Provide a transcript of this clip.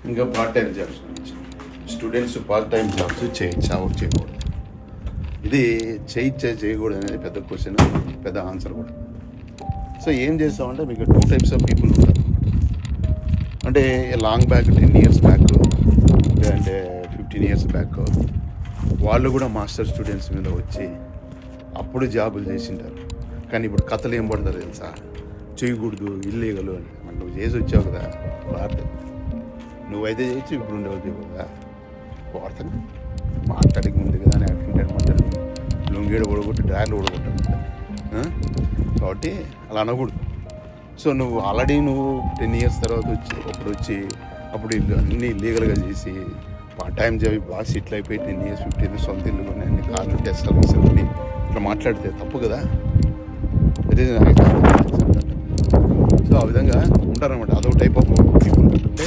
ఇంకా part time jobs గురించి students part time jobs చేయొచ్చా చేయకూడదు, ఇది చేయకూడదు అనేది పెద్ద క్వశ్చన్, పెద్ద ఆన్సర్ కూడా. సో ఏం చేస్తామంటే మీకు 2 types ఆఫ్ పీపుల్ ఉంటారు అనమాట. అంటే లాంగ్ బ్యాక్ 10 years బ్యాక్ అంటే 15 years బ్యాక్ వాళ్ళు కూడా మాస్టర్ స్టూడెంట్స్ మీద వచ్చి అప్పుడు జాబులు చేసింటారు. కానీ ఇప్పుడు కథలు ఏం పడతారు తెలుసా, చేయకూడదు ఇల్లీగలు అని. మరి నువ్వు చేసి వచ్చావు కదా వార్త, నువ్వైతే చేయొచ్చు, ఇప్పుడు ఉండేవాళ్ళు కదా వార్తను మాట్లాడికి ముందు కదా అని అటెండెంట్ మాట్లాడు లుంగీడు ఓడగొట్టి డ్రాయర్లు ఓడగొట్టాను కాబట్టి అలా అనకూడదు. సో నువ్వు ఆల్రెడీ 10 years తర్వాత అప్పుడు ఇల్లు అన్నీ లీగల్గా చేసి పార్ట్ టైం జాబ్ బాగా సెటిల్ అయిపోయి 10 years 15 years సొంత ఇల్లు కొన్ని అన్ని కార్లు టెస్ట్లు అని ఇట్లా మాట్లాడితే తప్పు కదా. సో ఆ విధంగా ఉంటారనమాట. అదొక టైప్ ఆఫ్ పీపుల్. అంటే